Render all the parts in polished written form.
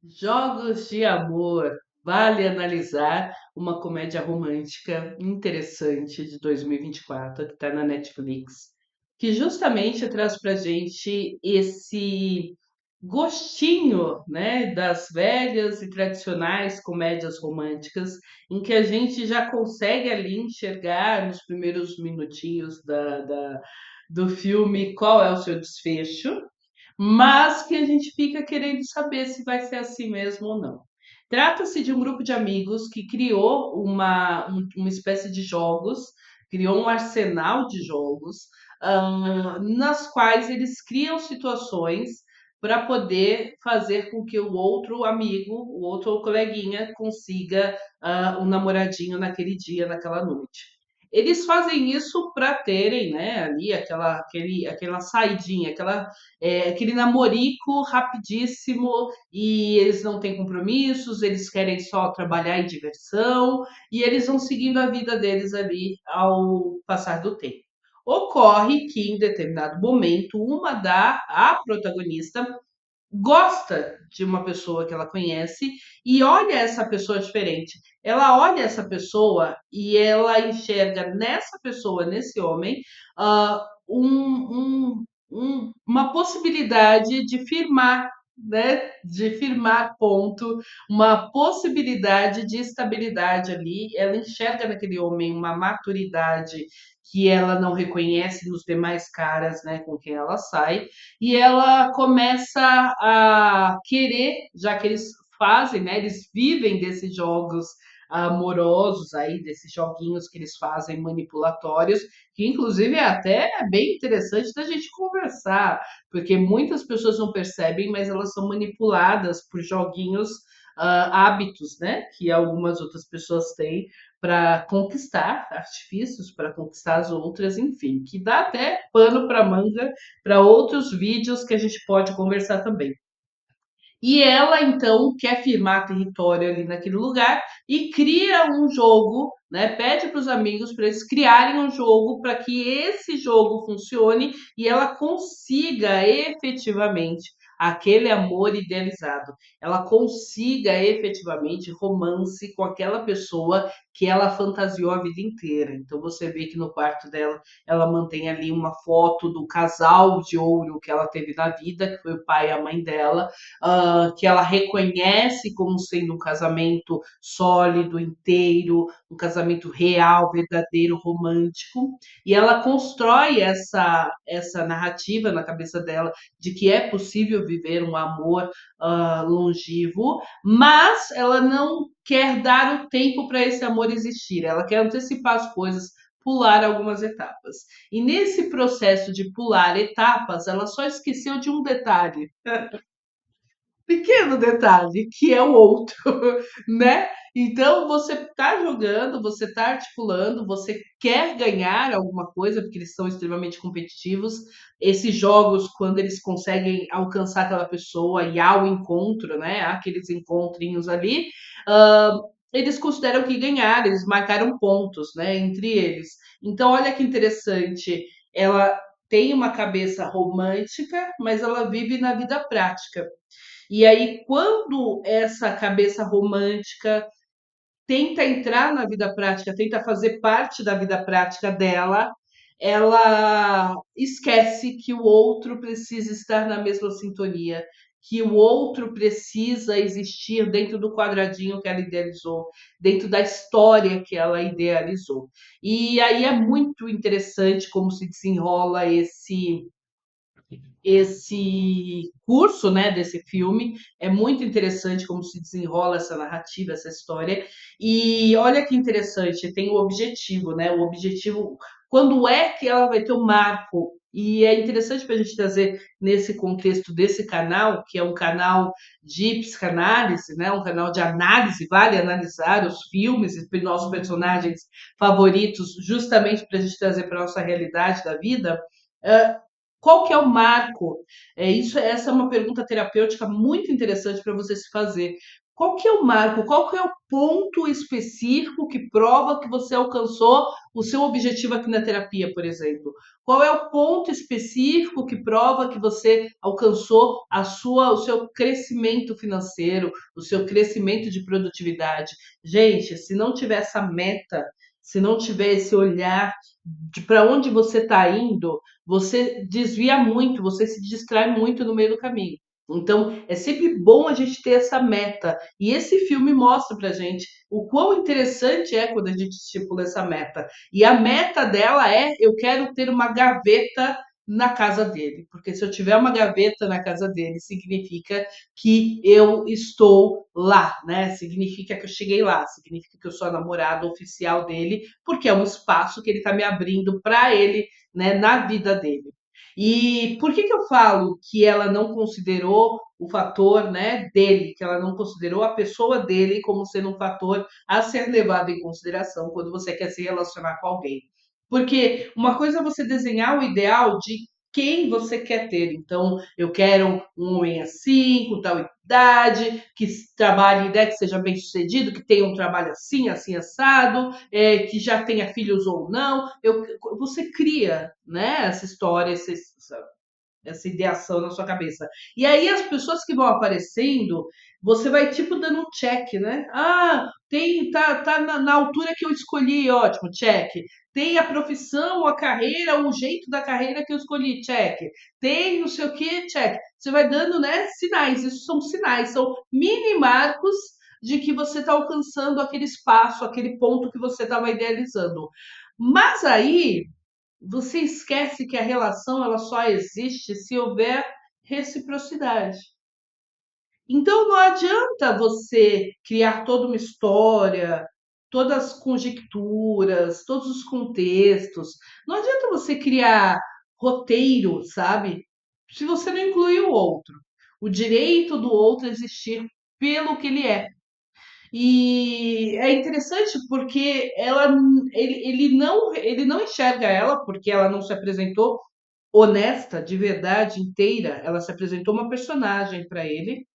Jogos de Amor. Vale analisar uma comédia romântica interessante de 2024 que está na Netflix, que justamente traz pra gente esse gostinho, né, das velhas e tradicionais comédias românticas, em que a gente já consegue ali enxergar nos primeiros minutinhos do filme qual é o seu desfecho, mas que a gente fica querendo saber se vai ser assim mesmo ou não. Trata-se de um grupo de amigos que criou uma espécie de jogos, criou um arsenal de jogos, nas quais eles criam situações para poder fazer com que o outro amigo, o outro coleguinha, consiga um namoradinho naquele dia, naquela noite. Eles fazem isso para terem, né, ali aquela saidinha, aquele namorico rapidíssimo e eles não têm compromissos, eles querem só trabalhar em diversão e eles vão seguindo a vida deles ali ao passar do tempo. Ocorre que em determinado momento a protagonista gosta de uma pessoa que ela conhece e olha essa pessoa diferente. Ela olha essa pessoa e ela enxerga nessa pessoa, nesse homem, uma possibilidade de firmar, né? De firmar ponto, uma possibilidade de estabilidade ali. Ela enxerga naquele homem uma maturidade que ela não reconhece nos demais caras, né, com quem ela sai, e ela começa a querer, já que eles fazem, né, eles vivem desses jogos amorosos aí, desses joguinhos que eles fazem manipulatórios, que inclusive é até bem interessante da gente conversar, porque muitas pessoas não percebem, mas elas são manipuladas por joguinhos, hábitos, né, que algumas outras pessoas têm para conquistar, artifícios para conquistar as outras, enfim, que dá até pano para manga para outros vídeos que a gente pode conversar também. E ela então quer firmar território ali naquele lugar e cria um jogo, né? Pede para os amigos para eles criarem um jogo para que esse jogo funcione e ela consiga efetivamente aquele amor idealizado. Ela consiga efetivamente romance com aquela pessoa que ela fantasiou a vida inteira. Então você vê que no quarto dela ela mantém ali uma foto do casal de ouro que ela teve na vida, que foi o pai e a mãe dela, que ela reconhece como sendo um casamento sólido, inteiro, um casamento real, verdadeiro, romântico, e ela constrói essa narrativa na cabeça dela de que é possível viver um amor longevo, mas ela não quer dar o tempo para esse amor existir, ela quer antecipar as coisas, pular algumas etapas. E nesse processo de pular etapas, ela só esqueceu de um detalhe, pequeno detalhe, que é o outro, né? Então você está jogando, você está articulando, você quer ganhar alguma coisa, porque eles são extremamente competitivos. Esses jogos, quando eles conseguem alcançar aquela pessoa e há o encontro, né? Há aqueles encontrinhos ali, eles consideram que ganharam, eles marcaram pontos, né? Entre eles. Então, olha que interessante. Ela tem uma cabeça romântica, mas ela vive na vida prática. E aí, quando essa cabeça romântica tenta entrar na vida prática, tenta fazer parte da vida prática dela, ela esquece que o outro precisa estar na mesma sintonia, que o outro precisa existir dentro do quadradinho que ela idealizou, dentro da história que ela idealizou. E aí é muito interessante como se desenrola esse curso, né, desse filme. É muito interessante como se desenrola essa narrativa, essa história. E olha que interessante, tem o objetivo, né? O objetivo, quando é que ela vai ter o marco? E é interessante para a gente trazer nesse contexto desse canal, que é um canal de psicanálise, né? Um canal de análise, vale analisar os filmes e nossos personagens favoritos, justamente para a gente trazer para a nossa realidade da vida. Uh, Qual que é o marco? Essa é uma pergunta terapêutica muito interessante para você se fazer. Qual que é o marco? Qual que é o ponto específico que prova que você alcançou o seu objetivo aqui na terapia, por exemplo? Qual é o ponto específico que prova que você alcançou o seu crescimento financeiro, o seu crescimento de produtividade? Gente, se não tiver essa meta, se não tiver esse olhar de para onde você está indo, você desvia muito, você se distrai muito no meio do caminho. Então, é sempre bom a gente ter essa meta. E esse filme mostra pra gente o quão interessante é quando a gente estipula essa meta. E a meta dela é: eu quero ter uma gaveta na casa dele. Porque se eu tiver uma gaveta na casa dele, significa que eu estou lá, né? Significa que eu cheguei lá, significa que eu sou a namorada oficial dele, porque é um espaço que ele está me abrindo para ele, né, na vida dele. E por que que eu falo que ela não considerou o fator, né, dele, que ela não considerou a pessoa dele como sendo um fator a ser levado em consideração quando você quer se relacionar com alguém? Porque uma coisa é você desenhar o ideal de quem você quer ter. Então, eu quero um homem assim, com tal idade, que trabalhe, né, que seja bem sucedido, que tenha um trabalho assim, assim, assado, que já tenha filhos ou não. Você cria, né, essa história, essa ideação na sua cabeça. E aí as pessoas que vão aparecendo, você vai tipo dando um check, né? Ah, tá na altura que eu escolhi, ótimo, check. Tem a profissão, a carreira, o jeito da carreira que eu escolhi, check. Tem não sei o que, check. Você vai dando, né, sinais. Isso são sinais, são mini marcos de que você está alcançando aquele espaço, aquele ponto que você estava idealizando. Mas aí você esquece que a relação ela só existe se houver reciprocidade. Então não adianta você criar toda uma história, todas as conjecturas, todos os contextos. Não adianta você criar roteiro, sabe? Se você não incluir o outro. O direito do outro existir pelo que ele é. E é interessante porque ele não enxerga ela, porque ela não se apresentou honesta, de verdade, inteira. Ela se apresentou uma personagem para ele,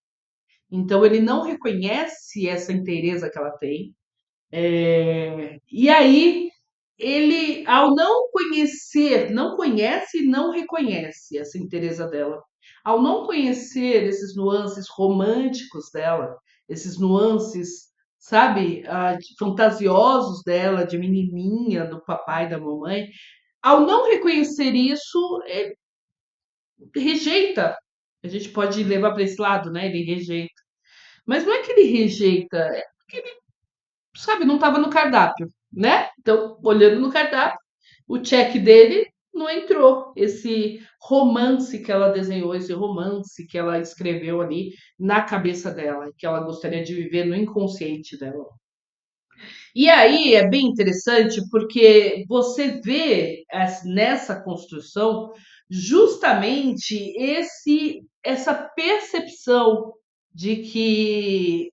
então ele não reconhece essa inteireza que ela tem. E aí ele, ao não conhecer, não conhece e não reconhece essa inteireza dela. Ao não conhecer esses nuances românticos dela, esses nuances, sabe, fantasiosos dela, de menininha, do papai e da mamãe, ao não reconhecer isso, ele rejeita. A gente pode levar para esse lado, né? Ele rejeita. Mas não é que ele rejeita, sabe, não estava no cardápio, né? Então, olhando no cardápio, o check dele não entrou. Esse romance que ela desenhou, esse romance que ela escreveu ali na cabeça dela, que ela gostaria de viver no inconsciente dela. E aí é bem interessante porque você vê nessa construção justamente essa percepção de que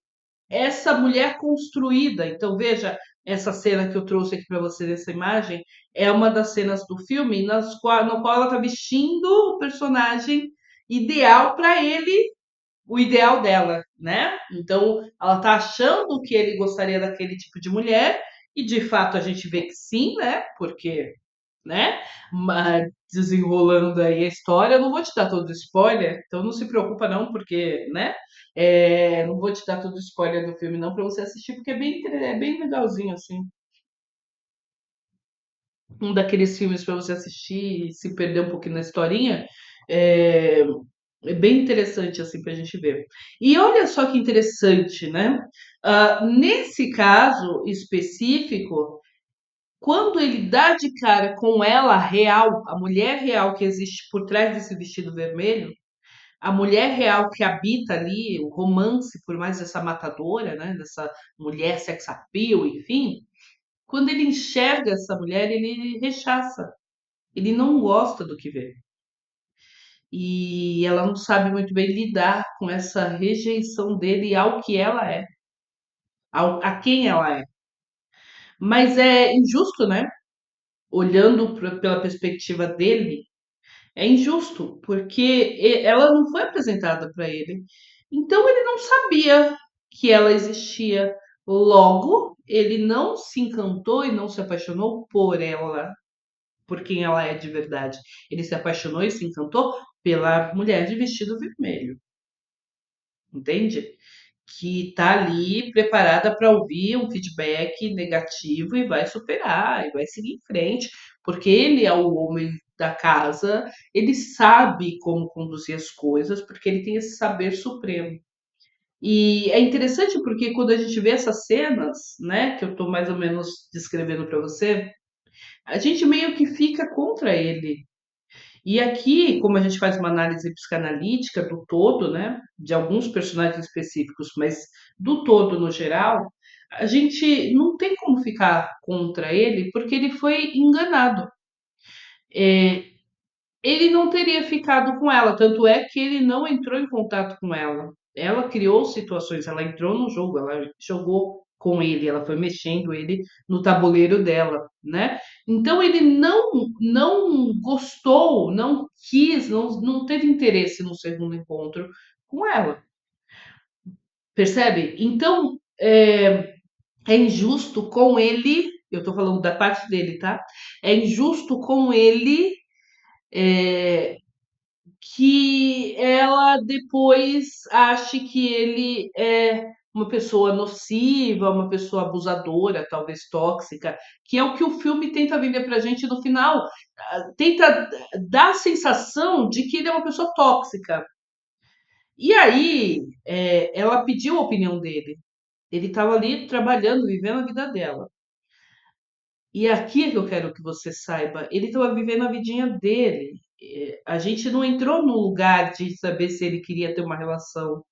essa mulher construída. Então, veja, essa cena que eu trouxe aqui para você nessa imagem é uma das cenas do filme no qual ela está vestindo o personagem ideal para ele, o ideal dela, né? Então, ela está achando que ele gostaria daquele tipo de mulher, e de fato a gente vê que sim, né? Porque, né? Desenrolando aí a história, eu não vou te dar todo o spoiler, então não se preocupa não, porque, né? Não vou te dar todo o spoiler do filme não para você assistir, porque é bem legalzinho assim. Um daqueles filmes para você assistir e se perder um pouquinho na historinha. É, é bem interessante assim para a gente ver. E olha só que interessante, né? Nesse caso específico, quando ele dá de cara com ela real, a mulher real que existe por trás desse vestido vermelho, a mulher real que habita ali, o romance, por mais essa matadora, né, dessa mulher sex appeal, enfim, quando ele enxerga essa mulher, ele rechaça. Ele não gosta do que vê. E ela não sabe muito bem lidar com essa rejeição dele ao que ela é, a quem ela é. Mas é injusto, né? Olhando pela perspectiva dele, é injusto, porque ela não foi apresentada para ele. Então ele não sabia. que ela existia. Logo, ele não se encantou e não se apaixonou por ela, por quem ela é de verdade. Ele se apaixonou e se encantou pela mulher de vestido vermelho, entende? Que está ali preparada para ouvir um feedback negativo e vai superar, e vai seguir em frente, porque ele é o homem da casa, ele sabe como conduzir as coisas, porque ele tem esse saber supremo. E é interessante porque quando a gente vê essas cenas, né, que eu estou mais ou menos descrevendo para você, a gente meio que fica contra ele. E aqui, como a gente faz uma análise psicanalítica do todo, né, de alguns personagens específicos, mas do todo no geral, a gente não tem como ficar contra ele porque ele foi enganado. Ele não teria ficado com ela, tanto é que ele não entrou em contato com ela. Ela criou situações, ela entrou no jogo, ela jogou com ele, ela foi mexendo ele no tabuleiro dela, né? Então ele não gostou, não quis, não teve interesse no segundo encontro com ela, percebe? Então é injusto com ele, eu tô falando da parte dele, tá? É injusto com ele que ela depois ache que ele é uma pessoa nociva, uma pessoa abusadora, talvez tóxica, que é o que o filme tenta vender pra gente no final. Tenta dar a sensação de que ele é uma pessoa tóxica. E aí, ela pediu a opinião dele. Ele estava ali trabalhando, vivendo a vida dela. E aqui é que eu quero que você saiba, ele estava vivendo a vidinha dele. A gente não entrou no lugar de saber se ele queria ter uma relação.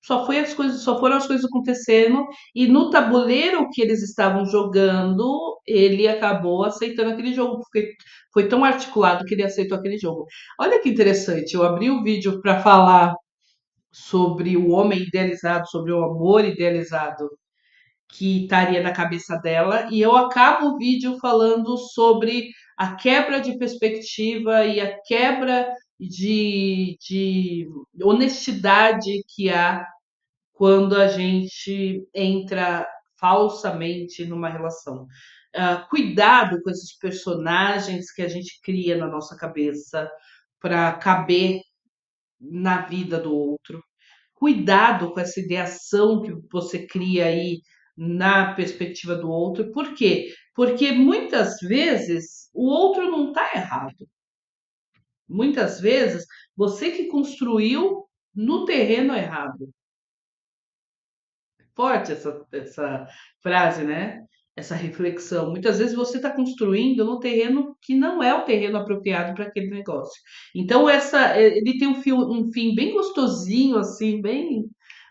Só foram as coisas acontecendo e no tabuleiro que eles estavam jogando, ele acabou aceitando aquele jogo, porque foi tão articulado que ele aceitou aquele jogo. Olha que interessante, eu abri o vídeo para falar sobre o homem idealizado, sobre o amor idealizado que estaria na cabeça dela, e eu acabo o vídeo falando sobre a quebra de perspectiva e a quebra de honestidade que há quando a gente entra falsamente numa relação. Cuidado com esses personagens que a gente cria na nossa cabeça para caber na vida do outro. Cuidado com essa ideação que você cria aí na perspectiva do outro. Por quê? Porque muitas vezes o outro não está errado. Muitas vezes você que construiu no terreno errado. Forte essa frase, né? Essa reflexão. Muitas vezes você está construindo no terreno que não é o terreno apropriado para aquele negócio. Então, ele tem um fim bem gostosinho, assim, bem,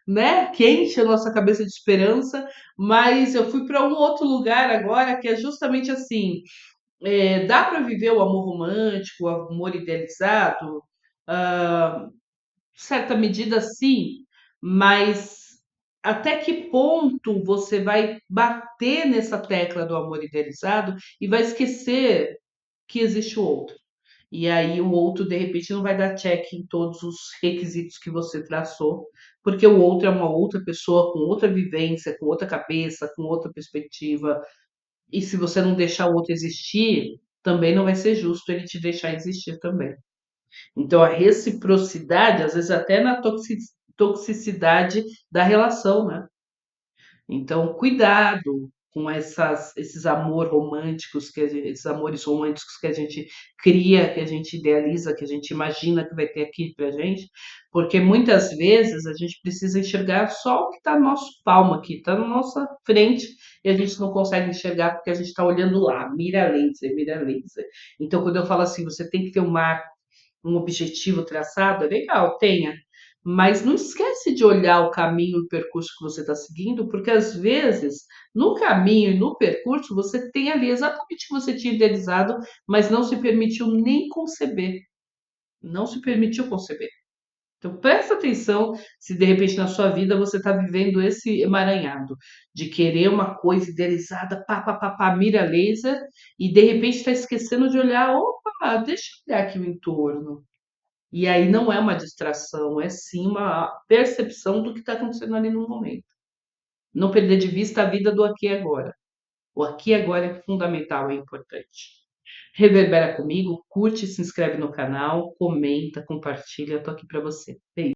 né? Quente a nossa cabeça de esperança, mas eu fui para um outro lugar agora que é justamente assim: dá para viver o amor romântico, o amor idealizado? Certa medida, sim, mas até que ponto você vai bater nessa tecla do amor idealizado e vai esquecer que existe o outro? E aí o outro, de repente, não vai dar check em todos os requisitos que você traçou, porque o outro é uma outra pessoa com outra vivência, com outra cabeça, com outra perspectiva. E se você não deixar o outro existir, também não vai ser justo ele te deixar existir também. Então, a reciprocidade, às vezes até na toxicidade da relação, né? Então, cuidado com esses esses amores românticos que a gente cria, que a gente idealiza, que a gente imagina que vai ter aqui pra gente, porque muitas vezes a gente precisa enxergar só o que está no nosso palmo aqui, está na nossa frente, e a gente não consegue enxergar porque a gente está olhando lá, mira laser, mira laser. Então, quando eu falo assim, você tem que ter um objetivo traçado, é legal, tenha. Mas não esquece de olhar o caminho e o percurso que você está seguindo, porque às vezes no caminho e no percurso você tem ali exatamente o que você tinha idealizado, mas não se permitiu nem conceber. Não se permitiu conceber. Então presta atenção se de repente na sua vida você está vivendo esse emaranhado de querer uma coisa idealizada, pá, pá, pá, pá, mira laser, e de repente está esquecendo de olhar, opa, deixa eu olhar aqui o entorno. E aí não é uma distração, é sim uma percepção do que está acontecendo ali no momento. Não perder de vista a vida do aqui e agora. O aqui e agora é fundamental, é importante. Reverbera comigo, curte, se inscreve no canal, comenta, compartilha, eu tô aqui para você. Beijo.